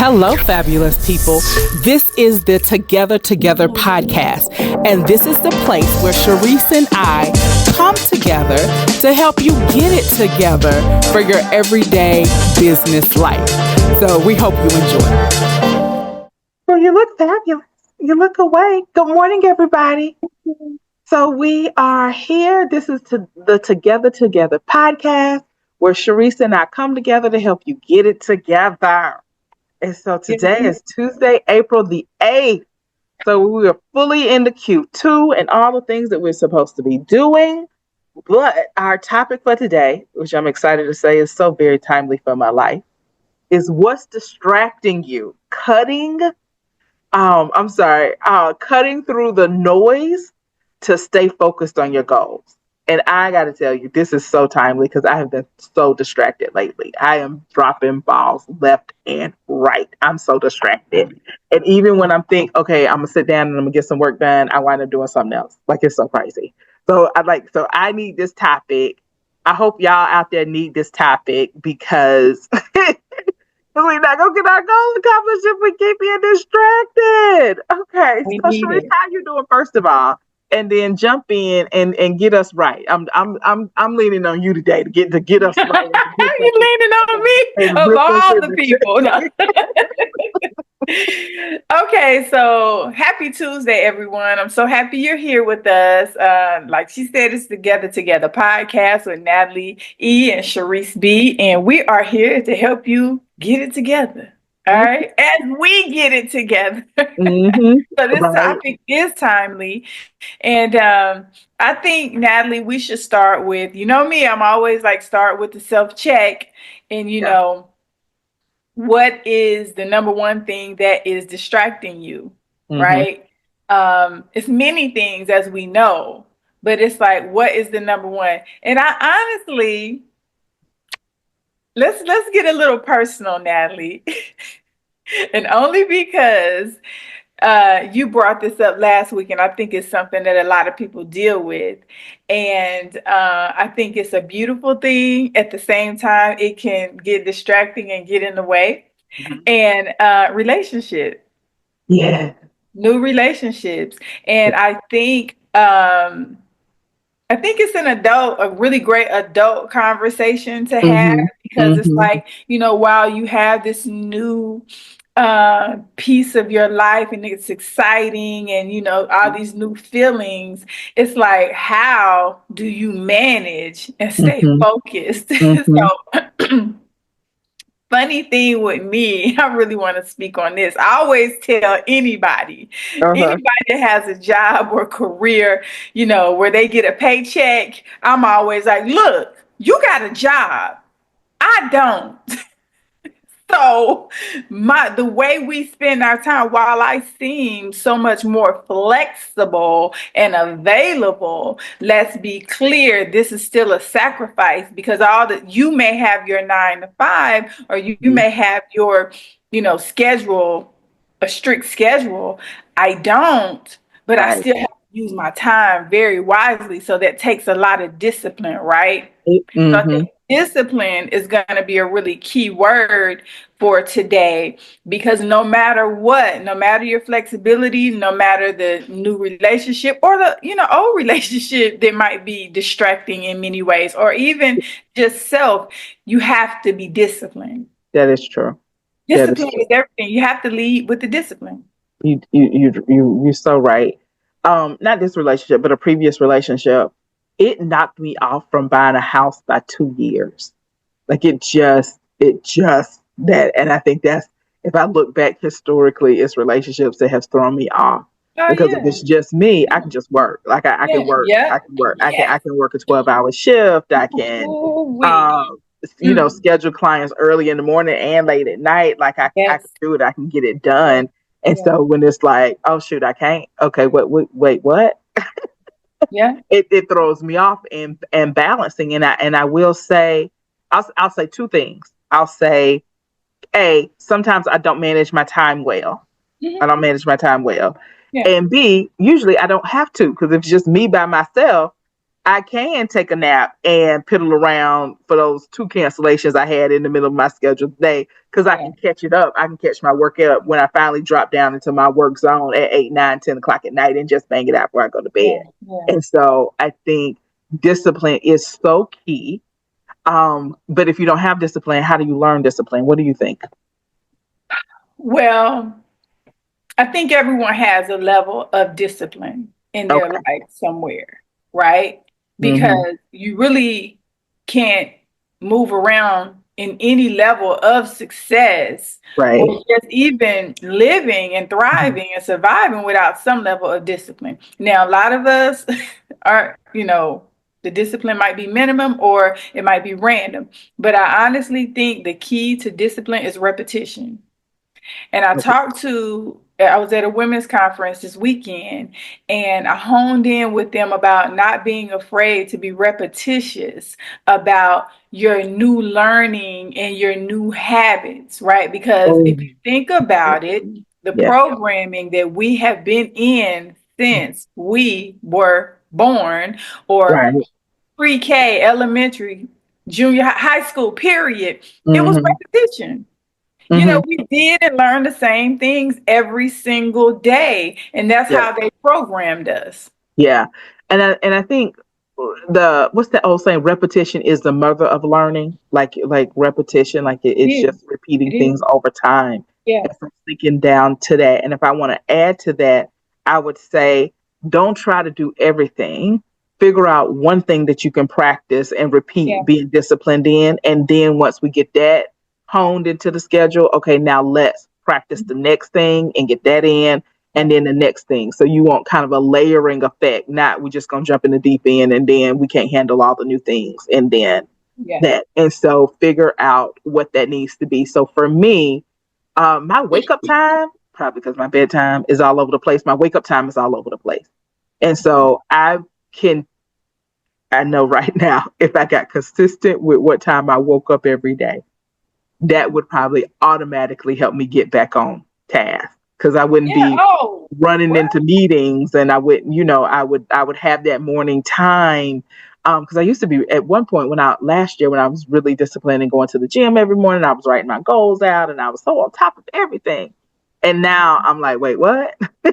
Hello, fabulous people. This is the Together podcast, and this is the place where Cherise and I come together to help you get it together for your everyday business life. So we hope you enjoy. Well, you look fabulous. You look awake. Good morning, everybody. So we are here. This is the Together podcast, where Cherise and I come together to help you get it together. And so today is Tuesday, April the 8th. So we are fully into Q2 and all the things that we're supposed to be doing. But our topic for today, which I'm excited to say is so very timely for my life, is what's distracting you? Cutting through the noise to stay focused on your goals. And I got to tell you, this is so timely because I have been so distracted lately. I am dropping balls left and right. I'm so distracted. And even when I'm thinking, okay, I'm going to sit down and I'm going to get some work done, I wind up doing something else. Like, it's so crazy. So I need this topic. I hope y'all out there need this topic because we're not going to get our goals accomplished if we keep being distracted. Okay. So Cherise, how you doing first of all? And then jump in and get us right. I'm leaning on you today to get us right. You're leaning on me of all the people. No. Okay, so happy Tuesday, everyone. I'm so happy you're here with us. Like she said, it's Together podcast with Natalie E and Cherise B, and we are here to help you get it together. All right, as we get it together. So this topic is timely, and I think, Natalie, we should start with, you know me, I'm always like start with the self-check, and you know, what is the number one thing that is distracting you, right? It's many things, as we know, but it's like, what is the number one? And I honestly, let's get a little personal, Natalie. And only because you brought this up last week, and I think it's something that a lot of people deal with. And I think it's a beautiful thing. At the same time, it can get distracting and get in the way. And relationship. Yeah. New relationships. And I think it's a really great adult conversation to have, because it's like, you know, while you have this new piece of your life and it's exciting and, you know, all these new feelings, it's like, how do you manage and stay focused? So funny thing with me, I really want to speak on this. I always tell anybody that has a job or career, you know, where they get a paycheck, I'm always like, look, you got a job. I don't. So the way we spend our time, while I seem so much more flexible and available, let's be clear, this is still a sacrifice, because you may have your 9 to 5, or you may have your, you know, schedule, a strict schedule. I don't, but I still have to use my time very wisely. So that takes a lot of discipline, right? So I think discipline is going to be a really key word for today, because no matter what, no matter your flexibility, no matter the new relationship or the, you know, old relationship that might be distracting in many ways, or even just self, you have to be disciplined. That is true. Discipline is everything. You have to lead with the discipline. You're so right. Not this relationship, but a previous relationship. It knocked me off from buying a house by 2 years. Like it just that. And I think that's, if I look back historically, it's relationships that have thrown me off. Because if it's just me, I can just work. Like I can work. I can work. I can work a 12-hour shift. I can, you know, schedule clients early in the morning and late at night. Like I can do it. I can get it done. And so when it's like, oh shoot, I can't. Okay, wait, what? It throws me off in balancing. And I will say, I'll say two things. I'll say, A, sometimes I don't manage my time well. I don't manage my time well. And B, usually I don't have to, because if it's just me by myself, I can take a nap and piddle around for those 2 cancellations I had in the middle of my scheduled day, because I can catch it up. I can catch my work up when I finally drop down into my work zone at 8, 9, 10 o'clock at night and just bang it out before I go to bed. And so I think discipline is so key. But if you don't have discipline, how do you learn discipline? What do you think? Well, I think everyone has a level of discipline in their life somewhere, right? Because you really can't move around in any level of success, Right. or just even living and thriving and surviving without some level of discipline. Now, a lot of us are, the discipline might be minimum or it might be random. But I honestly think the key to discipline is repetition. And I was at a women's conference this weekend, and I honed in with them about not being afraid to be repetitious about your new learning and your new habits, right? Because if you think about it, the programming that we have been in since we were born, or pre-K, elementary, junior, high school, period, it was repetition. We did and learned the same things every single day, and that's how they programmed us. Yeah, and I think what's that old saying? Repetition is the mother of learning. Like repetition, like it's just repeating things over time. Yeah, and thinking down to that. And if I want to add to that, I would say don't try to do everything. Figure out one thing that you can practice and repeat, being disciplined in, and then once we get that honed into the schedule, okay, now let's practice the next thing and get that in, and then the next thing. So you want kind of a layering effect, not we're just going to jump in the deep end and then we can't handle all the new things and then that. And so figure out what that needs to be. So for me, my wake up time, probably because my bedtime is all over the place, my wake up time is all over the place. And so I know right now, if I got consistent with what time I woke up every day, that would probably automatically help me get back on task, because I wouldn't be running into meetings, and I wouldn't, I would have that morning time. Because I used to be at one point last year when I was really disciplined and going to the gym every morning, I was writing my goals out and I was so on top of everything. And now I'm like, wait, what? Who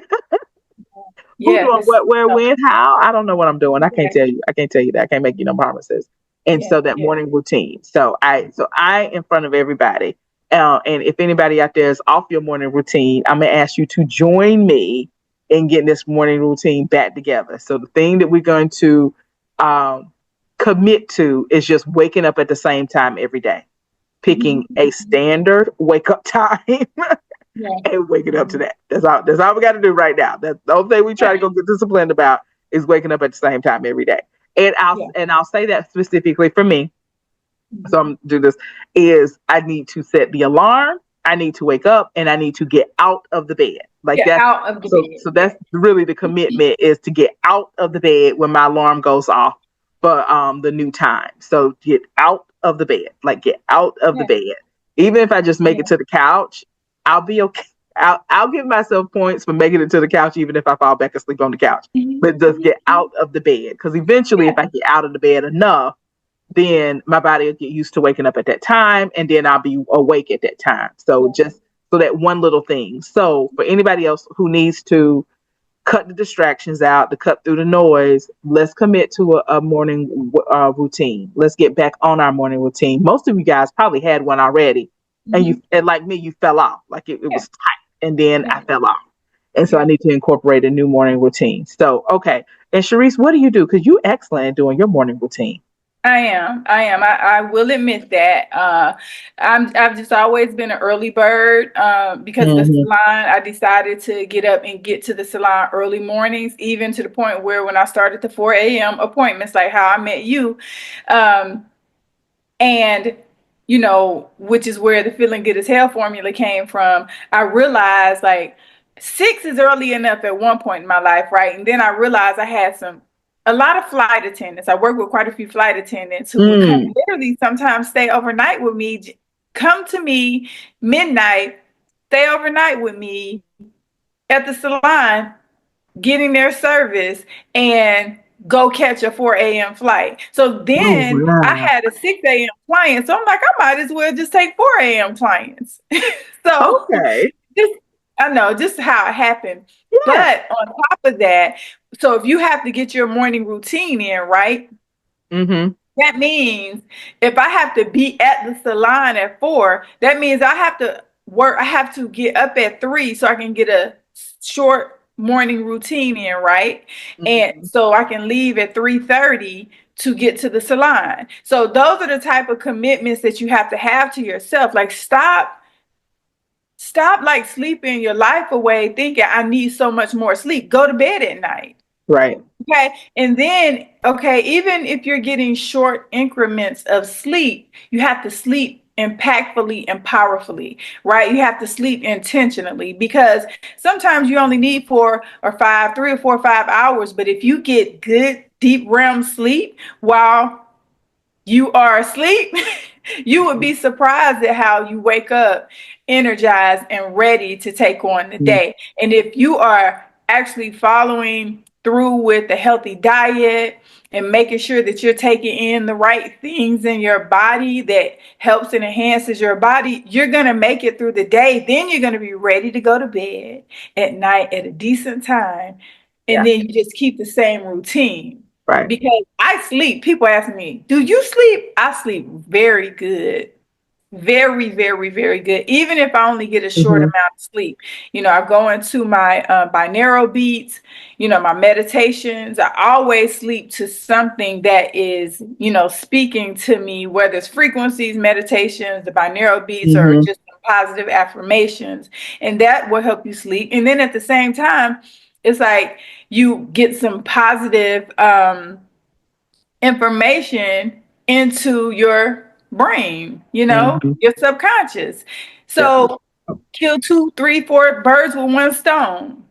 doing what, where, when, how? I don't know what I'm doing. I can't tell you. I can't tell you that. I can't make you no promises. And so that morning routine. So I in front of everybody. And if anybody out there is off your morning routine, I'm gonna ask you to join me in getting this morning routine back together. So the thing that we're going to commit to is just waking up at the same time every day, picking a standard wake up time. And waking up to that. That's all we got to do right now. That's the only thing we try to go get disciplined about, is waking up at the same time every day. And I'll say that specifically for me. So I'm do this is I need to set the alarm. I need to wake up, and I need to get out of the bed. Out of the bed. So that's really the commitment, is to get out of the bed when my alarm goes off for the new time. So get out of the bed, get out of the bed. Even if I just make it to the couch, I'll be okay. I'll give myself points for making it to the couch, even if I fall back asleep on the couch. But just get out of the bed, because eventually, if I get out of the bed enough, then my body will get used to waking up at that time, and then I'll be awake at that time. So just so that one little thing. So for anybody else who needs to cut the distractions out, to cut through the noise, let's commit to a morning routine. Let's get back on our morning routine. Most of you guys probably had one already. And like me, you fell off. It was tight, and then I fell off. And so I need to incorporate a new morning routine. So, okay. And Cherise, what do you do? Because you're excellent at doing your morning routine. I am. I will admit that. I've just always been an early bird because of the salon. I decided to get up and get to the salon early mornings, even to the point where when I started the 4 a.m. appointments, like how I met you, and which is where the feeling good as hell formula came from. I realized 6 is early enough at one point in my life, right? And then I realized I had a lot of flight attendants. I work with quite a few flight attendants who would come literally sometimes stay overnight with me, come to me midnight, stay overnight with me at the salon, getting their service, and go catch a 4 a.m. flight. So Oh, then I wow. had a 6 a.m. client. So I'm like, I might as well just take 4 a.m. clients. So Okay. just, I know just how it happened. Yeah. But on top of that, so if you have to get your morning routine in, right? Mm-hmm. That means if I have to be at the salon at 4, that means I have to work. I have to get up at 3 so I can get a short morning routine in, right? And Mm-hmm. so I can leave at 3:30 to get to the salon. So those are the type of commitments that you have to have to yourself. Like stop like sleeping your life away thinking I need so much more sleep. Go to bed at night. Right. Okay. And then, okay, even if you're getting short increments of sleep, you have to sleep impactfully and powerfully, right? You have to sleep intentionally because sometimes you only need 4 or 5, 3 or 4 or 5 hours. But if you get good, deep REM sleep while you are asleep, you would be surprised at how you wake up energized and ready to take on the Mm-hmm. day. And if you are actually following through with a healthy diet and making sure that you're taking in the right things in your body that helps and enhances your body, you're going to make it through the day. Then you're going to be ready to go to bed at night at a decent time. And Yeah. then you just keep the same routine. Right. Because I sleep. People ask me, do you sleep? I sleep very good. Very, very, very good. Even if I only get a short Mm-hmm. amount of sleep. I go into my binaural beats, my meditations. I always sleep to something that is, speaking to me, whether it's frequencies, meditations, the binaural beats, or Mm-hmm. just positive affirmations. And that will help you sleep. And then at the same time, it's like you get some positive information into your brain, Mm-hmm. your subconscious. Yeah. So kill 2, 3, 4 birds with one stone.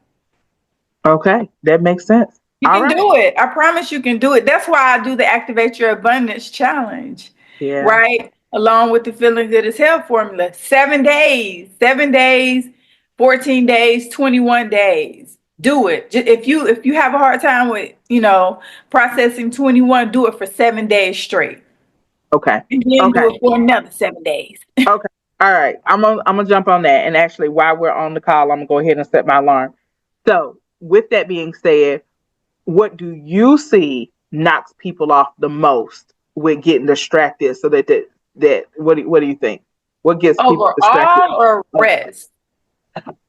Okay. That makes sense. You All can right. do it. I promise you can do it. That's why I do the Activate Your Abundance Challenge, Yeah. right? Along with the Feeling Good as Hell formula. 7 days, 14 days, 21 days. Do it. If you have a hard time with, processing 21, do it for 7 days straight. Okay. And then do Okay. it for another 7 days. Okay. All right. I'm gonna jump on that. And actually, while we're on the call, I'm gonna go ahead and set my alarm. So, with that being said, what do you see knocks people off the most with getting distracted? So that what do you think? What gets people distracted Overall or rest?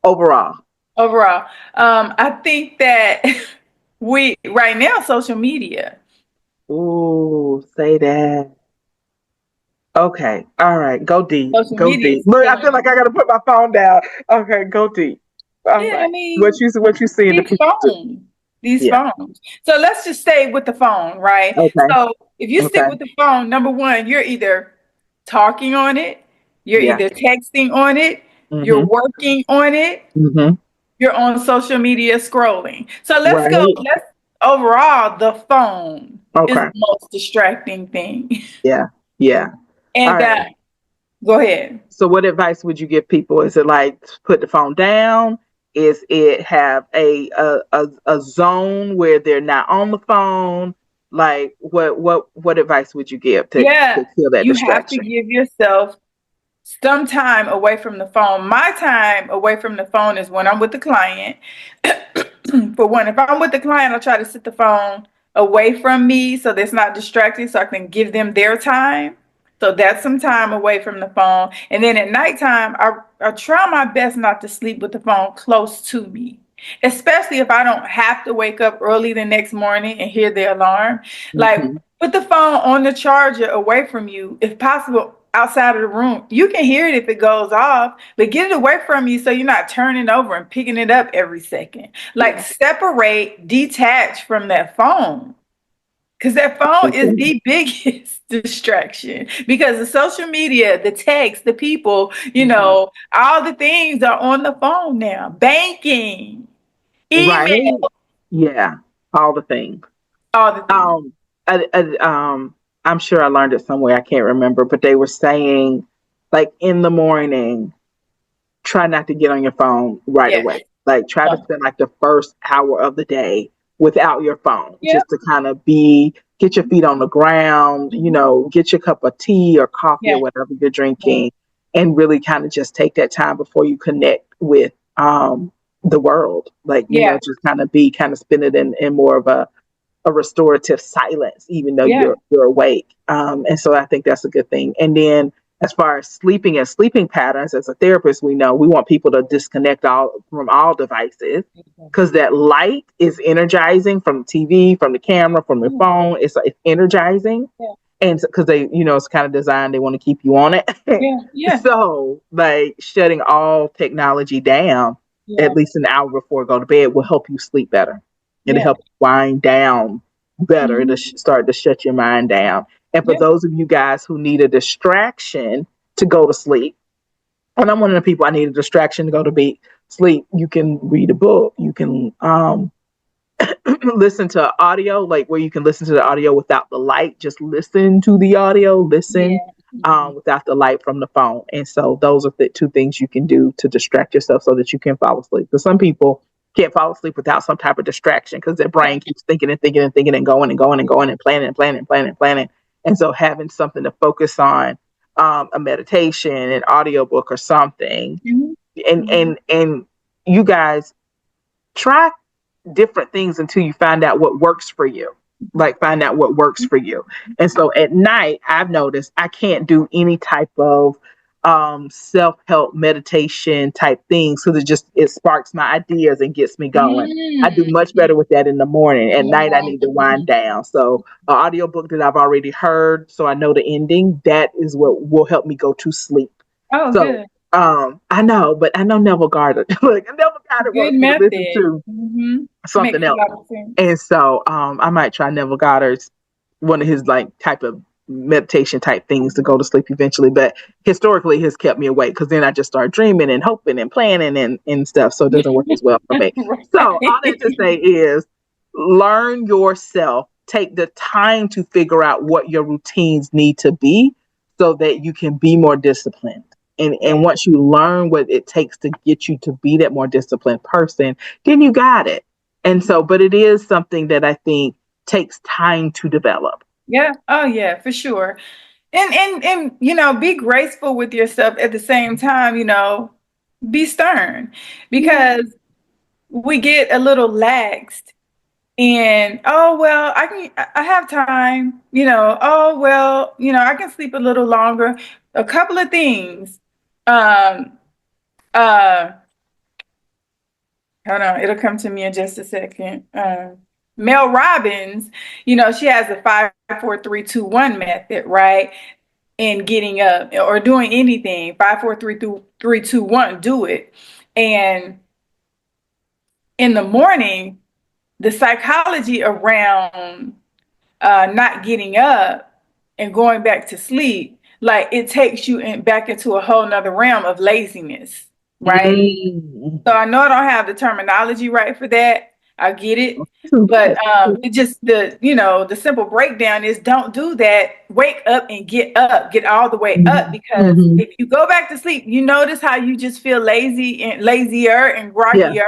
overall? Overall. I think that we right now social media. Ooh, say that. Okay. All right. Go deep. Social Go media deep. is Look, I feel killing. like I gotta put my phone down. Okay, go deep. All Yeah, I right. mean, What you seeing the these people do? phones. These Yeah. phones. So let's just stay with the phone, right? Okay. So if you stick Okay. with the phone, number one, you're either talking on it, you're Yeah. either texting on it, you're Mm-hmm. working on it, Mm-hmm. you're on social media scrolling. So let's go. Right. Let's overall, the phone is Okay. the most distracting thing. Yeah. Yeah. All And right. go ahead. So what advice would you give people? Is it like put the phone down? Is it have a zone where they're not on the phone? Like what advice would you give to Yeah, kill that you have to distraction? give yourself some time away from the phone. My time away from the phone is when I'm with the client. For one, if I'm with the client, I'll try to sit the phone away from me so that's not distracting so I can give them their time. So that's some time away from the phone. And then at nighttime, I try my best not to sleep with the phone close to me, especially if I don't have to wake up early the next morning and hear the alarm. Like, Mm-hmm. put the phone on the charger away from you, if possible, outside of the room. You can hear it if it goes off, but get it away from you so you're not turning over and picking it up every second. Like, Yeah. separate, detach from that phone. Because that phone is Okay. the biggest distraction. Because the social media, the text, the people, Mhm. all the things are on the phone now. Banking, email, Right. Yeah. All the things. all the things. Um, I'm sure I learned it somewhere. I can't remember, but they were saying, like in the morning, try not to get on your phone right Yeah. away. Like try to spend like the first hour of the day without your phone, Yep. just to kind of get your feet on the ground, get your cup of tea or coffee Yeah. or whatever you're drinking, and really kind of just take that time before you connect with the world. Like, Yeah. just kind of spin it in more of a restorative silence, even though Yeah. you're awake. And so I think that's a good thing. And then as far as sleeping and sleeping patterns, as a therapist, we know we want people to disconnect from all devices, because that light is energizing, from TV, from the camera, from the phone. It's energizing. Yeah. And because they, it's kind of designed, they want to keep you on it. Yeah. Yeah. So, like, shutting all technology down Yeah. at least an hour before go to bed will help you sleep better. It'll Yeah. help you wind down better. Mhm. It'll start to shut your mind down. And for Yeah. those of you guys who need a distraction to go to sleep, and I'm one of the people, I need a distraction to go to sleep. You can read a book. You can listen to audio, like where you can listen to the audio without the light. Just listen to the audio, listen Yeah. without the light from the phone. And so those are the two things you can do to distract yourself so that you can fall asleep. Because some people can't fall asleep without some type of distraction, because their brain keeps thinking and thinking and thinking and going and going and going and planning and planning and planning and planning. And so having something to focus on, a meditation, an audiobook or something, Mhm. and you guys try different things until you find out what works for you. Like, find out what works for you. And so at night, I've noticed I can't do any type of self-help meditation type things, because it sparks my ideas and gets me going. I do much better with that in the morning. At night, I need to wind down. So an audiobook that I've already heard, so I know the ending, that is what will help me go to sleep. Oh, So good. I know, but I know Neville Goddard. Like, Neville Goddard Good wants me to listen method. to something Makes a else. lot of sense. And so I might try Neville Goddard's, one of his like type of meditation type things to go to sleep eventually. But historically, has kept me awake, because then I just start dreaming and hoping and planning and stuff. So it doesn't work as well for me. So all that to say is, learn yourself. Take the time to figure out what your routines need to be, so that you can be more disciplined. And once you learn what it takes to get you to be that more disciplined person, then you got it. And so, but it is something that I think takes time to develop. Yeah. Oh, yeah, for sure. And be graceful with yourself at the same time. Be stern, because we get a little laxed. And oh well, I have time. Oh well, I can sleep a little longer. A couple of things. Um. Uh. Hold on, it'll come to me in just a second. Mel Robbins, she has a 5, 4, 3, 2, 1 method, right? In getting up or doing anything, 5, 4, 3, 2, 1, do it. And in the morning, the psychology around not getting up and going back to sleep, like it takes you back into a whole nother realm of laziness, right? Mm. So I know I don't have the terminology right for that. I get it. But it just the simple breakdown is, don't do that. Wake up and get up. Get all the way up, because Mm-hmm. if you go back to sleep, you notice how you just feel lazy and lazier and Yeah. groggier.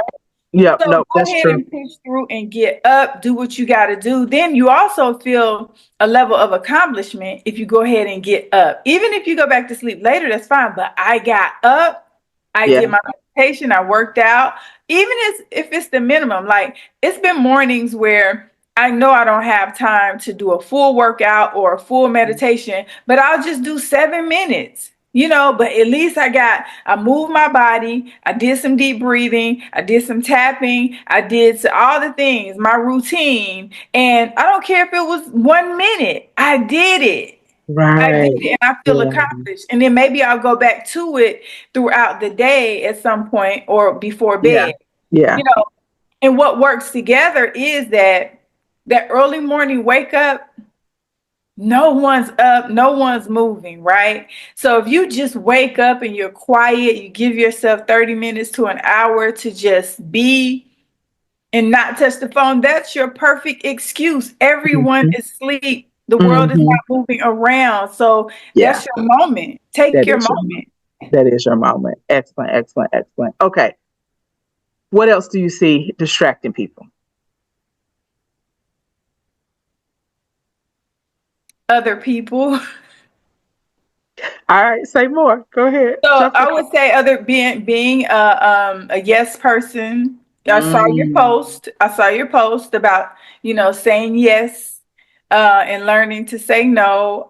Yep. So Nope. go That's ahead true. and push through and get up, do what you got to do. Then you also feel a level of accomplishment if you go ahead and get up. Even if you go back to sleep later, that's fine. But I got up, I Yeah. did my meditation, I worked out, even if it's the minimum. Like, it's been mornings where I know I don't have time to do a full workout or a full meditation, but I'll just do 7 minutes. But at least I moved my body. I did some deep breathing. I did some tapping. I did all the things, my routine. And I don't care if it was 1 minute. I did it. I did Right. it, and I feel Yeah. accomplished. And then maybe I'll go back to it throughout the day at some point or before Yeah. bed. Yeah. And what works together is that early morning wake up. No one's up, no one's moving, right? So if you just wake up and you're quiet, you give yourself 30 minutes to an hour to just be and not touch the phone, that's your perfect excuse. Everyone Mm-hmm. is asleep. The world is Mm-hmm. not moving around. So Yeah. that's your moment. Take That your is your moment. moment. That is your moment. Excellent. Excellent. Excellent. Okay. What else do you see distracting people? other people. All right, say more. Go ahead. So Jump I in. would say other being a yes person. I saw your Mm, post. I saw your post about saying yes and learning to say no.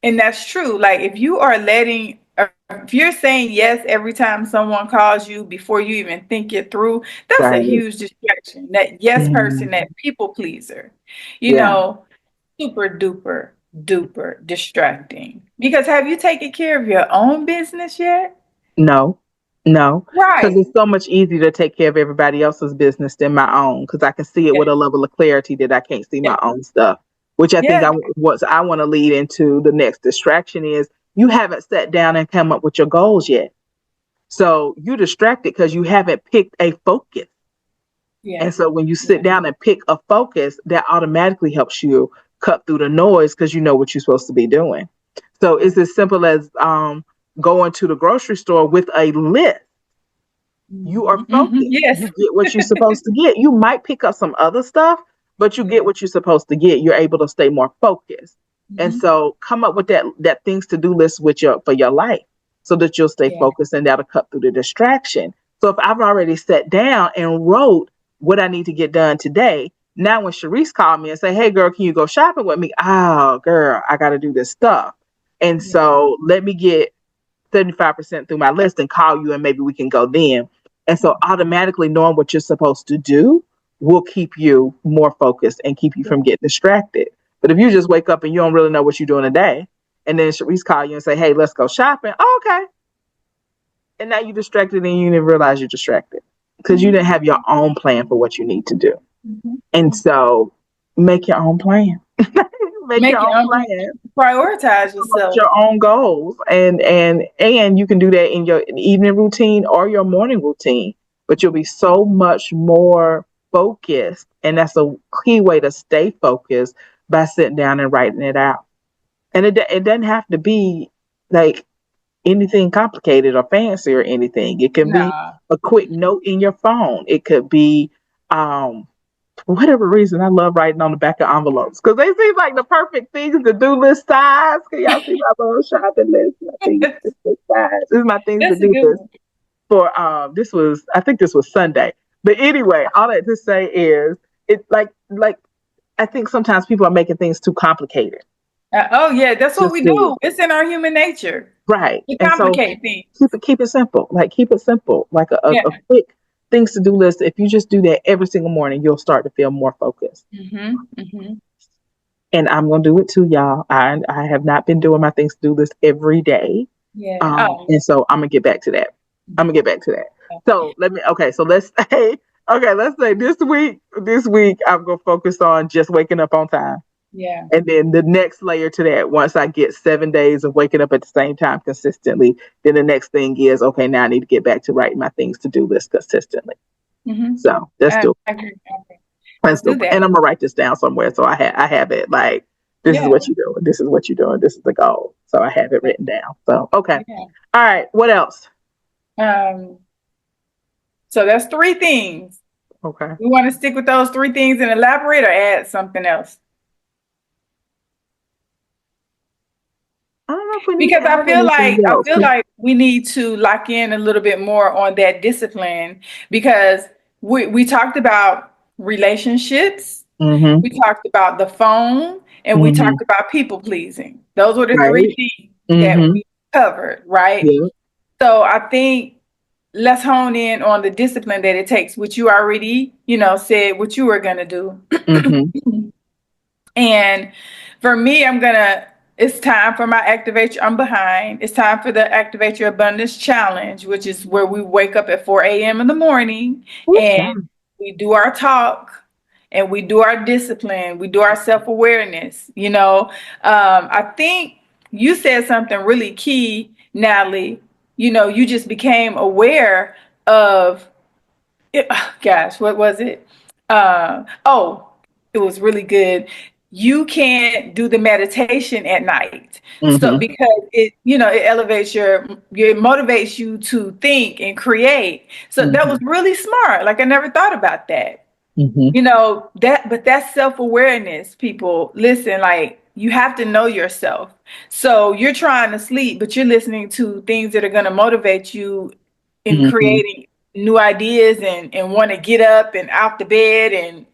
And that's true. Like if you're saying yes every time someone calls you before you even think it through, that's a right. huge distraction. That yes person, Mm, that people pleaser, you yeah. know, super duper duper distracting. Because have you taken care of your own business yet? No, no, because Right. it's so much easier to take care of everybody else's business than my own. Because I can see it Yeah. with a level of clarity that I can't see Yeah. my own stuff. Which I think Yeah. I want to lead into the next distraction is you haven't sat down and come up with your goals yet. So you distracted because you haven't picked a focus. Yeah. And so when you sit Yeah. down and pick a focus, that automatically helps you cut through the noise because you know what you're supposed to be doing. So Yeah. it's as simple as going to the grocery store with a list. You are Hmm. Hmm. focused. Yes. You get what you're supposed to get. You might pick up some other stuff, but you get Yeah. what you're supposed to get. You're able to stay more focused. And Hmm. so come up with that things to do list with your for your life so that you'll stay Yeah. focused and that'll cut through the distraction. So if I've already sat down and wrote what I need to get done today, now when Cherise called me and say, "Hey girl, can you go shopping with me?" Oh girl, I gotta do this stuff. And Yeah. so let me get 75% through my list and call you and maybe we can go then. And so automatically knowing what you're supposed to do will keep you more focused and keep you from getting distracted. But if you just wake up and you don't really know what you're doing today, and then Sharice call you and say, "Hey, let's go shopping." Oh, okay. And now you're distracted and you didn't realize you're distracted because you Hmm. didn't have your own plan for what you need to do. And Hmm. so make your own plan. Make your Make your own own plan. plan. Prioritize Come up with yourself. your own goals and you can do that in your evening routine or your morning routine, but you'll be so much more focused, and that's a key way to stay focused by sitting down and writing it out. And it doesn't have to be like anything complicated or fancy or anything. It can be Nah. a quick note in your phone. It could be um for whatever reason, I love writing on the back of envelopes because they seem like the perfect things to do list size. Can y'all see my little shopping list? My things to do size. This is my things to That's a do good list one. for I think this was Sunday. But anyway, all that to say is it like I think sometimes people are making things too complicated. Oh yeah, that's what Just we to do. It's in our human nature right. to And so complicate things. keep it simple. Like keep it simple. Like Yeah. a quick things to do list. If you just do that every single morning, you'll start to feel more focused. Hmm. Hmm. And I'm gonna do it too, y'all. I have not been doing my things to do list every day, Yeah. Oh. and so I'm gonna get back to that. I'm gonna get back to that. So so let's say let's say this week I'm gonna focus on just waking up on time, Yeah. and then the next layer to that, once I get 7 days of waking up at the same time consistently, then the next thing is okay. Now I need to get back to writing my things to do list consistently. Hmm. So let's do I agree. Okay. and Let's do so, that. and I'm gonna write this down somewhere so I have it like this is Yeah. what you're doing, this is what you're doing, this is the goal. So I have it written down. So okay. Yeah. All right, what else? Um, so that's three things. Okay. We want to stick with those three things and elaborate or add something else. I don't know if we need to Because add anything I else. feel like we need to lock in a little bit more on that discipline because we talked about relationships, Mm-hmm. we talked about the phone, and we Mm-hmm. talked about people pleasing. Those were the three Right. things that Mm-hmm. we covered, right? Yeah. So I think let's hone in on the discipline that it takes, which you already, said what you were gonna do. Mm-hmm. And for me, it's time for my Activate I'm behind. It's time for the Activate Your Abundance Challenge, which is where we wake up at 4 a.m. in the morning Ooh, and child. we do our talk and we do our discipline, we do our self-awareness. I think you said something really key, Natalie. You just became aware of gosh, what was it? It was really good. You can't do the meditation at night. So Mm-hmm. because it elevates it motivates you to think and create. So that Mm-hmm. was really smart. Like I never thought about that. Mm-hmm. But that's self-awareness, people. Listen, like you have to know yourself. So you're trying to sleep, but you're listening to things that are going to motivate you in Mm-hmm. creating new ideas and want to get up and out the bed and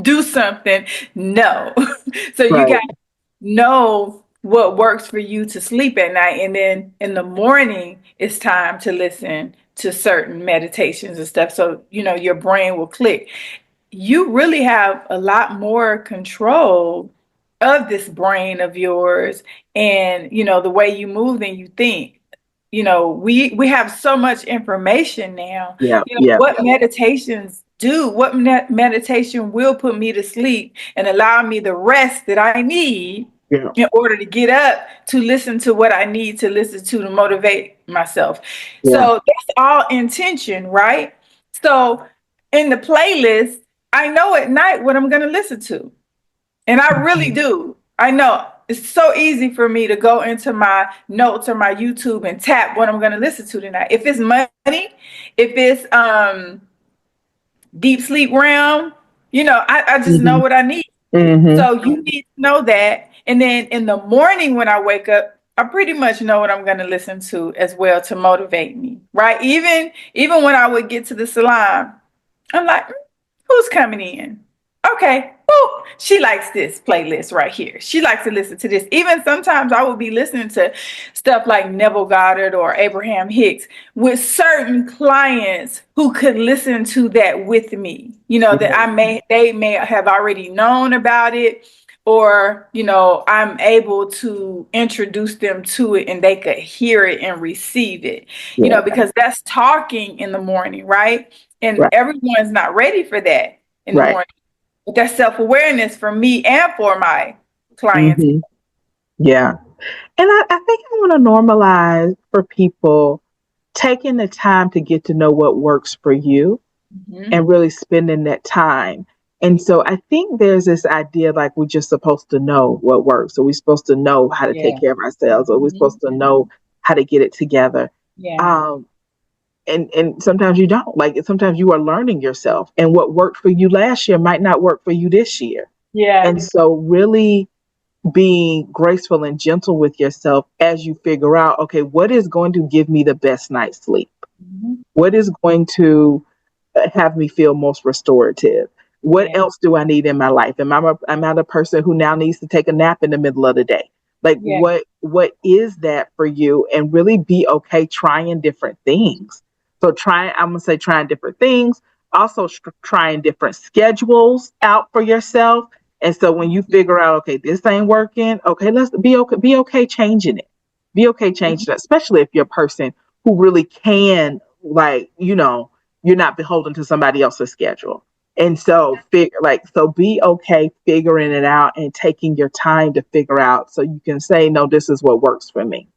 do something. No. So you got Right. to know what works for you to sleep at night. And then in the morning, it's time to listen to certain meditations and stuff. So, your brain will click. You really have a lot more control of this brain of yours and, the way you move than you think. We have so much information now. Yeah. Yeah. What meditations do, what meditation will put me to sleep and allow me the rest that I need Yeah. in order to get up to listen to what I need to listen to motivate myself. Yeah. So that's all intention, right? So in the playlist, I know at night what I'm going to listen to. And I really do. I know it's so easy for me to go into my notes or my YouTube and tap what I'm going to listen to tonight. If it's money, if it's deep sleep realm, I just know Mm-hmm. what I need. Mm-hmm. So you need to know that. And then in the morning when I wake up, I pretty much know what I'm going to listen to as well to motivate me, right? Even when I would get to the salon, I'm like, who's coming in? Okay. Woo, she likes this playlist right here. She likes to listen to this. Even sometimes I would be listening to stuff like Neville Goddard or Abraham Hicks with certain clients who could listen to that with me. That they may have already known about it, or I'm able to introduce them to it and they could hear it and receive it. Yeah. Because that's talking in the morning, right? And Right. everyone's not ready for that in the Right. morning. But that's self-awareness for me and for my clients. Mm-hmm. Yeah. And I think I want to normalize for people taking the time to get to know what works for you Mm-hmm. and really spending that time. And so I think there's this idea like we're just supposed to know what works. So we're supposed to know how to take Yeah. care of ourselves, or we're Mm-hmm. supposed to know how to get it together. Yeah. Um, and sometimes you don't. Like sometimes you are learning yourself, and what worked for you last year might not work for you this year. Yeah. And so really being graceful and gentle with yourself as you figure out, okay, what is going to give me the best night's sleep? Mm-hmm. What is going to have me feel most restorative? What Yeah. else do I need in my life? Am I the person who now needs to take a nap in the middle of the day? Like Yeah. what is that for you? And really be okay trying different things. So I'm gonna say trying different things. Also trying different schedules out for yourself. And so when you figure out, okay, this ain't working, okay, let's be okay changing it. Be okay changing it, especially if you're a person who really can, like, you're not beholden to somebody else's schedule. And so so be okay figuring it out and taking your time to figure out so you can say, no, this is what works for me.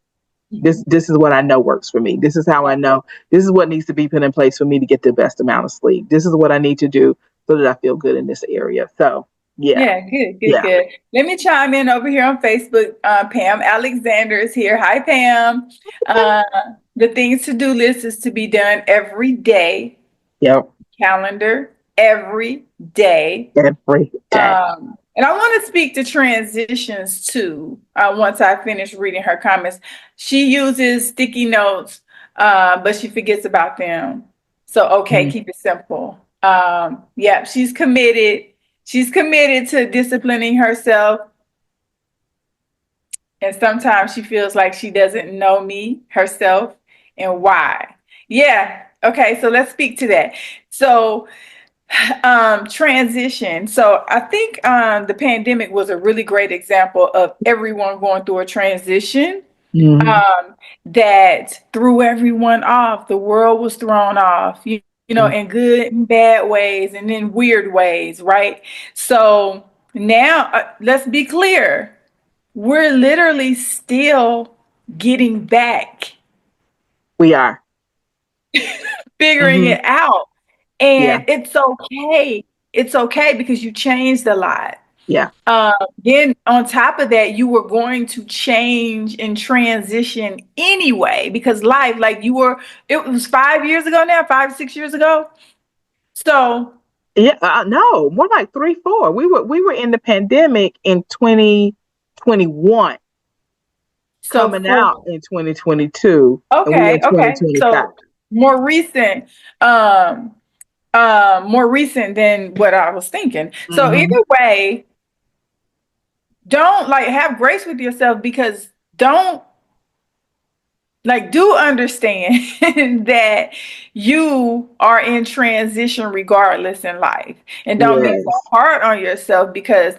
This is what I know works for me. This is how I know this is what needs to be put in place for me to get the best amount of sleep. This is what I need to do so that I feel good in this area. So yeah. Yeah, good, good, Yeah. good. Let me chime in over here on Facebook. Pam Alexander is here. Hi, Pam. Uh, the things to do list is to be done every day. Yep. Calendar every day. Every day. And I want to speak to transitions too. Once I finish reading her comments, she uses sticky notes, but she forgets about them. So, okay, keep it simple. Yeah, she's committed. She's committed to disciplining herself. And sometimes she feels like she doesn't know me herself and why. Yeah. Okay. So let's speak to that. So, transition. So I think the pandemic was a really great example of everyone going through a transition Mm-hmm. that threw everyone off. The world was thrown off, in good and bad ways and in weird ways, right? So now let's be clear. We're literally still getting back, We are. figuring Mm-hmm. it out. Yeah. And it's okay. It's okay because you changed a lot. Yeah. Then on top of that, you were going to change and transition anyway, because life, it was 5 years ago now, 5, 6 years ago. So Yeah. No, more like 3, 4. We were in the pandemic in 2020. 2021 So coming out in 2022, and we in okay. 2025. So more recent, more recent than what I was thinking. So Mm-hmm. either way, don't like have grace with yourself, because don't like do understand that you are in transition regardless in life, and don't be so Yes. hard on yourself, because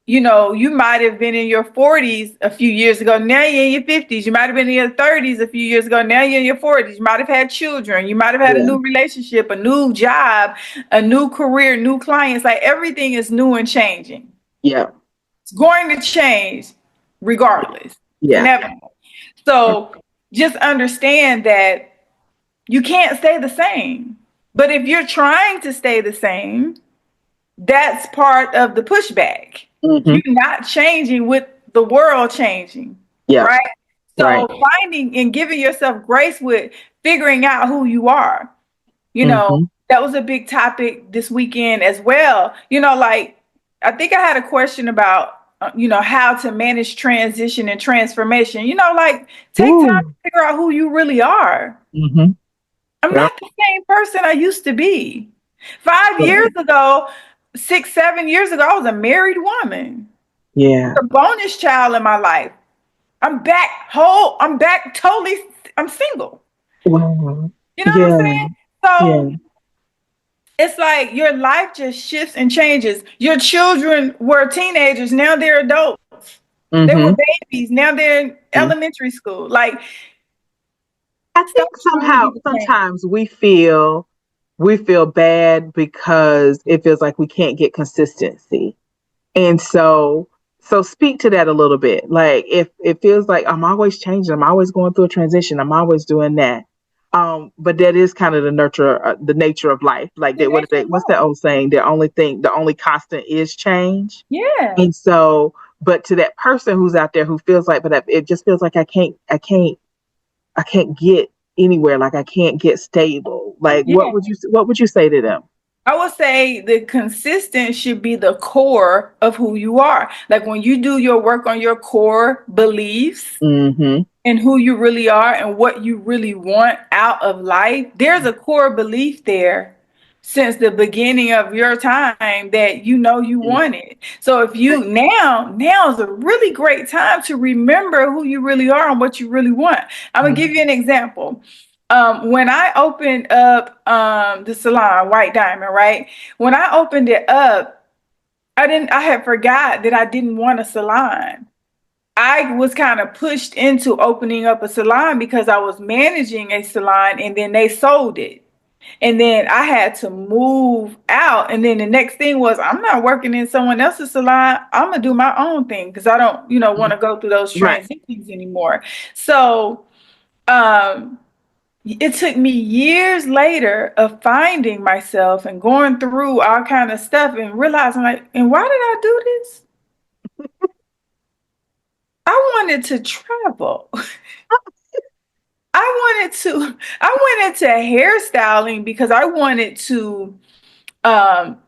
you might have been in your 40s a few years ago. Now you're in your 50s. You might have been in your 30s a few years ago. Now you're in your 40s. You might have had children. You might have had a Yeah. new relationship, a new job, a new career, new clients. Like everything is new and changing. Yeah. It's going to change regardless. It's Yeah. inevitable. So just understand that you can't stay the same. But if you're trying to stay the same, that's part of the pushback. Mm-hmm. You're not changing with the world changing, Yeah. right? Right. So finding and giving yourself grace with figuring out who you are, you know, Mm-hmm. that was a big topic this weekend as well. Like I think I had a question about, how to manage transition and transformation. Like take time Ooh. to figure out who you really are. Mm-hmm. I'm Yeah. not the same person I used to be. 5 years Right. ago, 6, 7 years ago, I was a married woman. Yeah. A bonus child in my life. I'm back whole. I'm back totally. I'm single. Wow. You know what I'm Yeah. saying? Yeah. So it's like your life just shifts and changes. Your children were teenagers. Now they're adults. They were Mm-hmm. babies. Now they're in elementary school. Like, I stop think trying to somehow be the same. sometimes we feel bad because it feels like we can't get consistency. And so speak to that a little bit. Like if it feels like I'm always changing, I'm always going through a transition, I'm always doing that. But that is kind of the nature of life. Like The that, nature of what's that life. old saying? The only constant is change. Yeah. And so, but to that person who's out there who feels like, but it just feels like I can't get anywhere. Like I can't get stable. Like Yeah. what would you say to them? I would say the consistent should be the core of who you are. Like when you do your work on your core beliefs Mm-hmm. and who you really are and what you really want out of life, there's a core belief there since the beginning of your time that you want it. So if you now is a really great time to remember who you really are and what you really want. I'm gonna give you an example. When I opened up the salon, White Diamond, right? When I opened it up, I had forgot that I didn't want a salon. I was kind of pushed into opening up a salon because I was managing a salon and then they sold it. And then I had to move out. And then the next thing was, I'm not working in someone else's salon. I'm going to do my own thing because I don't, want to go through those Right. transitions anymore. So, it took me years later of finding myself and going through all kind of stuff and realizing like, and why did I do this? I wanted to travel. I went into hairstyling because I wanted to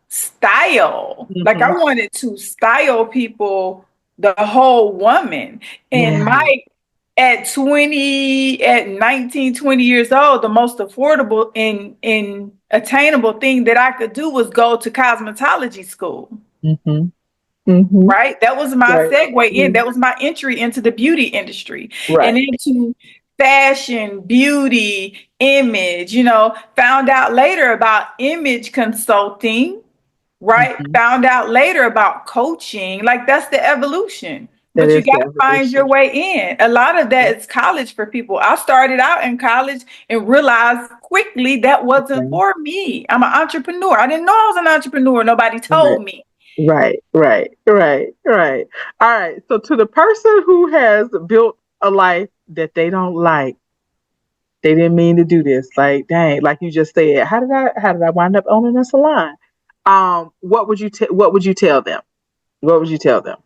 style. Like I Mm-hmm. wanted to style people, the whole woman. And Yeah. at 19, 20 years old, the most affordable and attainable thing that I could do was go to cosmetology school. Mm-hmm. Mm-hmm. Right? That was my Right. segue in. Mm. That was my entry into the beauty industry and Right. into fashion, beauty, image. Found out later about image consulting, right? Mm-hmm. Found out later about coaching. Like that's the evolution. That But you is got the to find your evolution. way in. A lot of that is college for people. I started out in college and realized quickly that wasn't Okay. for me. I'm an entrepreneur. I didn't know I was an entrepreneur. Nobody Right. told me. Right. Right. Right. Right. All right. So to the person who has built a life that they don't like, they didn't mean to do this. Like, dang, like you just said, how did I wind up owning a salon? What would you tell them? What would you tell them?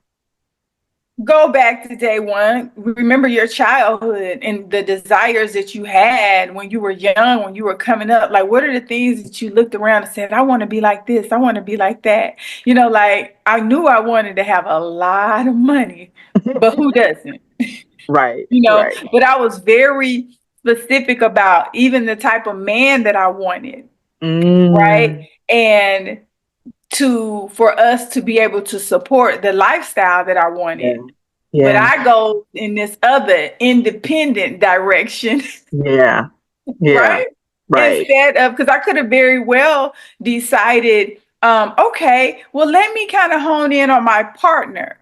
go back to day one. Remember your childhood and the desires that you had when you were young, when you were coming up. Like, what are the things that you looked around and said, I want to be like this, I want to be like that? Like, I knew I wanted to have a lot of money, but who doesn't? Right, you know, right. but I was very specific about even the type of man that I wanted, right? Mm, And for us to be able to support the lifestyle that I yeah, wanted. But yeah, I go in this other independent direction, yeah, yeah. right? Right. Instead of, because I could have very well decided, okay, well, let me kind of hone in on my partner.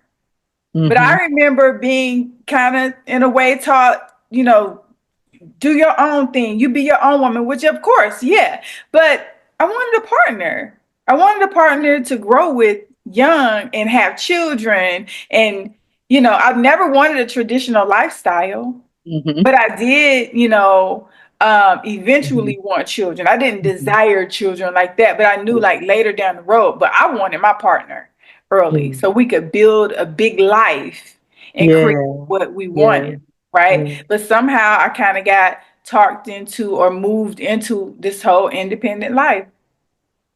But Mm-hmm. I remember being kind of, in a way, taught, do your own thing. You be your own woman, which of course, yeah. But I wanted a partner. I wanted a partner to grow with young and have children. And, I've never wanted a traditional lifestyle, Mm-hmm. but I did, Mm-hmm. eventually want children. I didn't Mm-hmm. desire children like that, but I knew Yeah. like later down the road, but I wanted my partner early Mm. so we could build a big life and create Yeah. what we Yeah. wanted, right? Yeah. But somehow I kind of got talked into or moved into this whole independent life.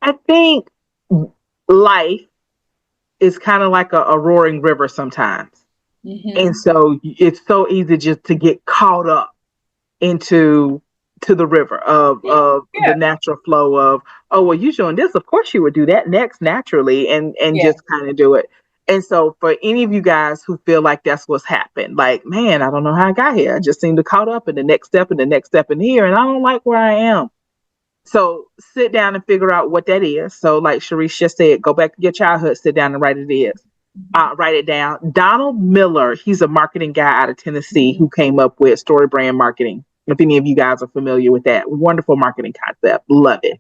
I think life is kind of like a roaring river sometimes. And Mm-hmm. so it's so easy just to get caught up into to the river of the Yeah, natural flow of, oh well, you doing this, of course you would do that next naturally, and yeah, just kind of do it. And so for any of you guys who feel like that's what's happened, like, man, I don't know how I got here, I just seem to caught up in the next step and the next step in here, and I don't like where I am. So sit down and figure out what that is. So like Cherise just said, go back to your childhood, sit down and write it is. Write it down. Donald Miller, he's a marketing guy out of Tennessee mm-hmm. who came up with story brand marketing. If any of you guys are familiar with that, wonderful marketing concept. Love it.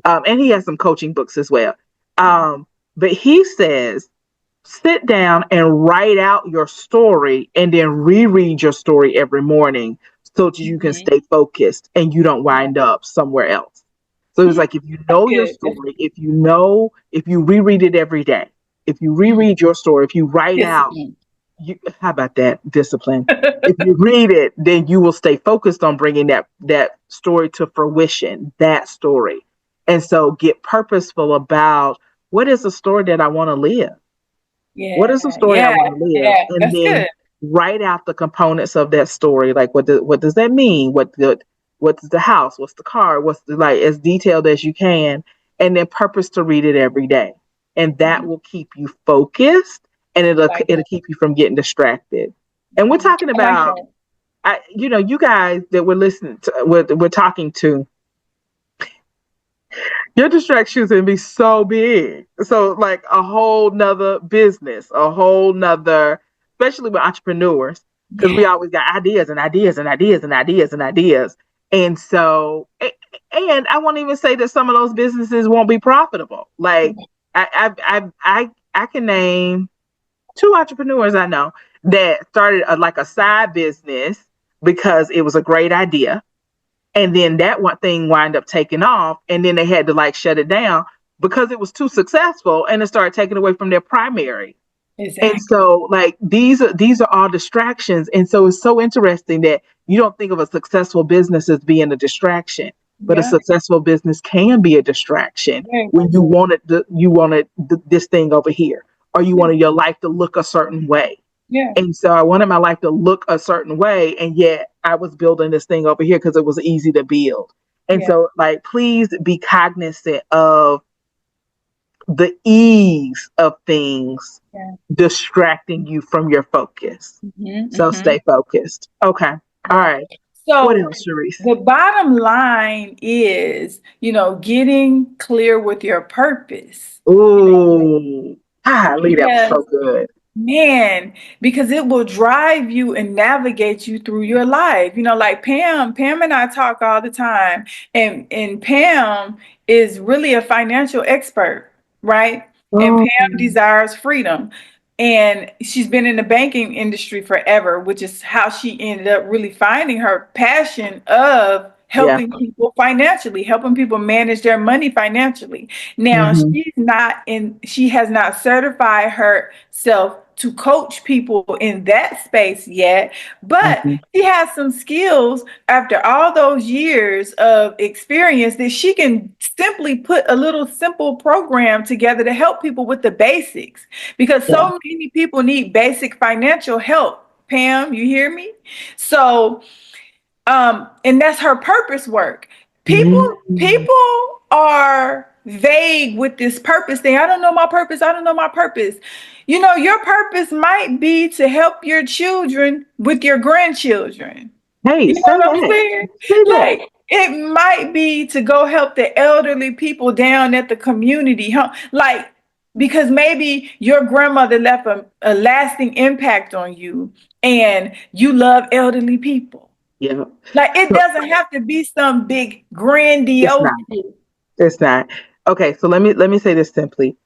And he has some coaching books as well. But he says, sit down and write out your story and then reread your story every morning so that you can Mm-hmm. stay focused and you don't Yeah. wind up somewhere else. So it's like, if you That's know your good. story, if you reread it every day, if you Mhm. reread your story, if you write out, Discipline. how about that discipline? If you read it, then you will stay focused on bringing that story to fruition, that story. And so get purposeful about, what is the story that I want to live? What Yeah, is the story I yeah, want to live? yeah. And That's then good. write out the components of that story. Like, what does that mean? What's the house? What's the car? What's the, like, as detailed as you can, and then purpose to read it every day. And that Mhm. will keep you focused, and Like it'll that. keep you from getting distracted. And we're Mhm. talking I like about, that. you guys that we're listening to, we're talking to, your distractions can be so big. So like a whole nother business, a whole nother, especially with entrepreneurs, because we Yeah. always got ideas and ideas and ideas and ideas and ideas. And so, and I won't even say that some of those businesses won't be profitable. Like I can name two entrepreneurs I know that started like a side business because it was a great idea, and then that one thing wind up taking off, and then they had to like shut it down because it was too successful, and it started taking away from their primary. And Exactly. so like these are all distractions. And so it's so interesting that you don't think of a successful business as being a distraction, but a Yeah. successful business can be a distraction Very when much you so. wanted this thing over here, or you Yeah. wanted your life to look a certain way. Yeah. And so I wanted my life to look a certain way. And yet I was building this thing over here because it was easy to build. And Yeah. so, like, please be cognizant of the ease of things Yeah. distracting you from your focus. Mm-hmm. So Mm-hmm. stay focused. Okay. All Yeah. right. What So else, Cherise? the bottom line is, getting clear with your purpose. Ooh. Golly, that was so Because good. Man, because it will drive you and navigate you through your life. Like Pam and I talk all the time, and Pam is really a financial expert, right? And Oh, Pam desires freedom. And she's been in the banking industry forever, which is how she ended up really finding her passion of yeah. helping people financially, helping people manage their money financially. Now, Mm-hmm. she has not certified herself to coach people in that space yet, but Mm-hmm. she has some skills after all those years of experience that she can simply put a little simple program together to help people with the basics, because Yeah. so many people need basic financial help. Pam, you hear me? So and that's her purpose work. Mm-hmm. People are vague with this purpose thing. I don't know my purpose. I don't know my purpose. You know, your purpose might be to help your children with your grandchildren. Hey, You know say what I'm that. saying? Say that. Like, it might be to go help the elderly people down at the community home. Like, because maybe your grandmother left a lasting impact on you and you love elderly people. Yeah. Like, it So doesn't have to be some big it's grandiose. not. It's not. Okay, so let me say this simply.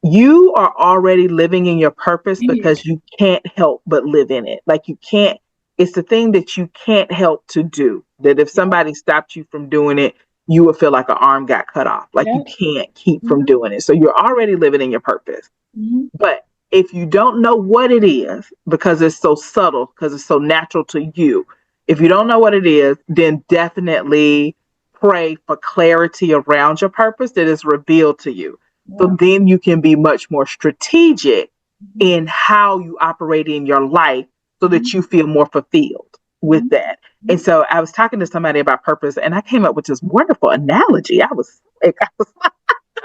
You are already living in your purpose because you can't help but live in it. Like you can't, it's the thing that you can't help to do. That if somebody stopped you from doing it, you would feel like an arm got cut off. Like you Yeah. can't keep from Mhm. doing it. So you're already living in your purpose. Mhm. But if you don't know what it is, because it's so subtle, because it's so natural to you, if you don't know what it is, then definitely pray for clarity around your purpose that is revealed to you. So Yeah. then you can be much more strategic Mhm. in how you operate in your life so that Mhm. you feel more fulfilled with Mhm. that. And so I was talking to somebody about purpose and I came up with this wonderful analogy. I was like,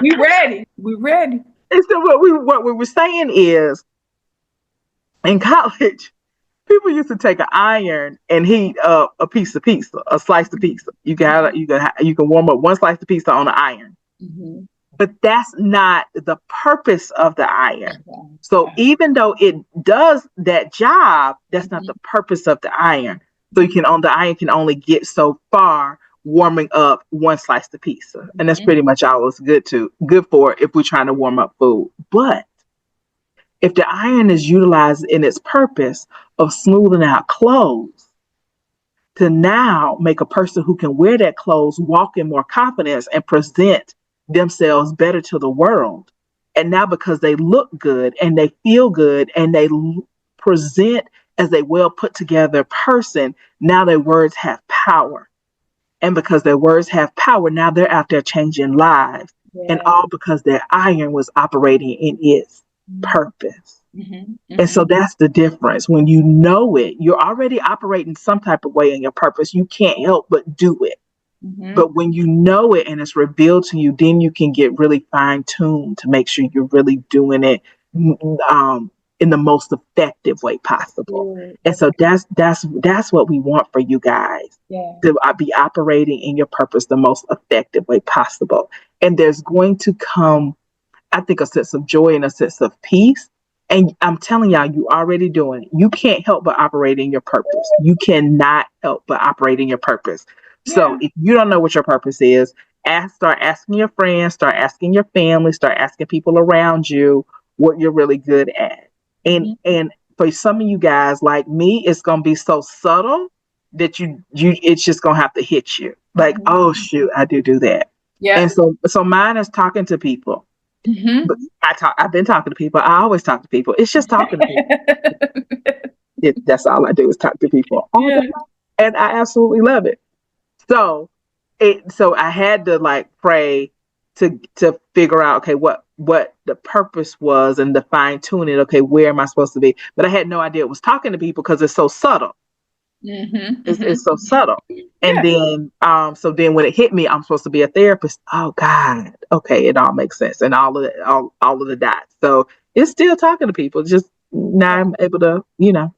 We ready. We ready. and so what we were saying is in college, people used to take an iron and heat up a piece of pizza, a slice of pizza. You can warm up one slice of pizza on an iron, Mhm. but that's not the purpose of the iron. So Okay. even though it does that job, that's not Mhm. the purpose of the iron. So the iron can only get so far warming up one slice of pizza, and that's Mhm. pretty much all it's good for if we're trying to warm up food. But if the iron is utilized in its purpose of smoothing out clothes to now make a person who can wear that clothes walk in more confidence and present themselves better to the world. And now because they look good and they feel good and they present as a well put together person, now their words have power. And because their words have power, now they're out there changing lives. And Yeah. all because their iron was operating in its Mhm. purpose. Mhm. And so Mhm. that's the difference. When you know it, you're already operating some type of way in your purpose. You can't help but do it. Mhm. But when you know it and it's revealed to you, then you can get really fine tuned to make sure you're really doing it in the most effective way possible. Good. And so that's what we want for you guys, Yeah. to be operating in your purpose the most effective way possible. And there's going to come, I think, a sense of joy and a sense of peace. And I'm telling y'all, you already doing it. You can't help but operate in your purpose. You cannot help but operate in your purpose. So Yeah. if you don't know what your purpose is, start asking your friends, start asking your family, start asking people around you what you're really good at. Mhm. And for some of you guys like me, it's gonna be so subtle that you it's just gonna have to hit you. Like, Mhm. oh shoot, I do that. And Yeah. so mine is talking to people. But Mhm. I've been talking to people. I always talk to people. It's just talking to people. That's all I do is talk to people all Yeah. day long, and I absolutely love it. So so I had to like pray to figure out, okay, what the purpose was and the fine tuning. Okay, where am I supposed to be? But I had no idea it was talking to people because it's so subtle. Mhm. It's Mhm. so subtle. And Yeah. then so then when it hit me, I'm supposed to be a therapist. Oh God. Okay, it all makes sense. And all of the dots. So it's still talking to people. Just now I'm able to,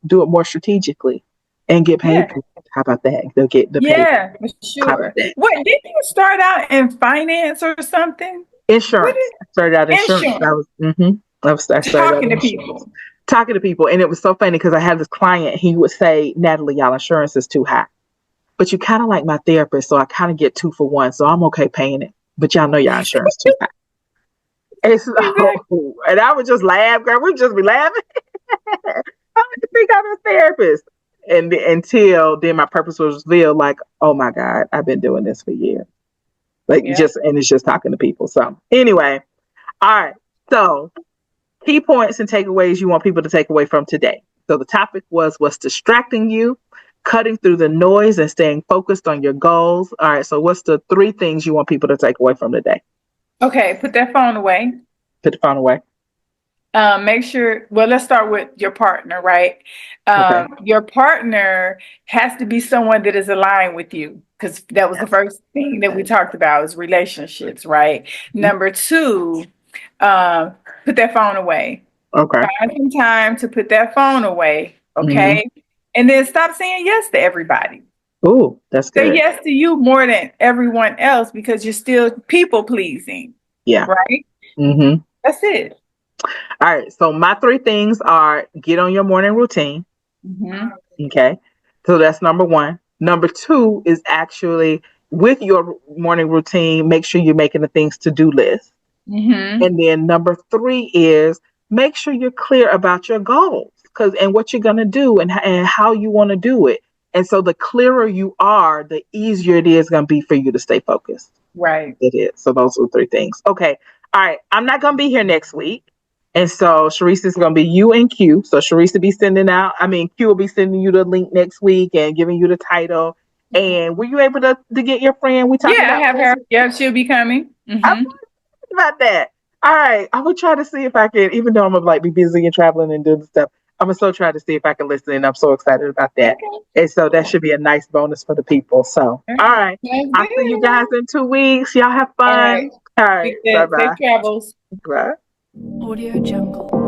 do it more strategically and get paid Yeah. for it. How about that? They'll get the pay. Yeah, for How about sure. that? What, didn't you start out in finance or something? What Insurance. is I started out insurance. insurance? I started out Talking to insurance. people. Talking to people. And it was so funny because I had this client, he would say, Natalie, y'all insurance is too high. But you kind of like my therapist, so I kind of get 2 for 1, so I'm okay paying it. But y'all know your insurance too high. And, so, Exactly. and I would just laugh, girl. We'd just be laughing. I would think I'm a therapist. And until then, my purpose was revealed. Like, oh my God, I've been doing this for years. Like, Yeah. and it's just talking to people. So anyway, all right. So Key points and takeaways you want people to take away from today. So the topic was what's distracting you, cutting through the noise and staying focused on your goals. All right. So what's the 3 things you want people to take away from today? Okay. Put that phone away. Put the phone away. Make sure, well, let's start with your partner, right? Okay. Your partner has to be someone that is aligned with you, because that was the first thing that we talked about is relationships, right? Number 2, put that phone away. Okay. Find some time to put that phone away, okay? And then stop saying yes to everybody. Ooh, that's good. Say yes to you more than everyone else because you're still people pleasing. Yeah. Right? That's it. All right. So my 3 things are get on your morning routine. Okay. So that's number 1. Number 2 is actually with your morning routine, make sure you're making the things to do list. And then number 3 is make sure you're clear about your goals and what you're going to do and how you want to do it. And so the clearer you are, the easier it is going to be for you to stay focused. Right. It is. So those are 3 things. Okay. All right. I'm not going to be here next week. And so Cherise is going to be you and Q. So Cherise will be Q will be sending you the link next week and giving you the title. And were you able to get your friend? We talked about I have her. Yeah, she'll be coming. I'm about that. All right. I'm going to try to see if I can, even though I'm going to be busy and traveling and doing stuff, I'm going to still try to see if I can listen. And I'm so excited about that. Okay. And so that should be a nice bonus for the people. So, all right. I'll see you guys in 2 weeks. Y'all have fun. All right. Bye-bye. Safe travels. Bye. Audio Jungle.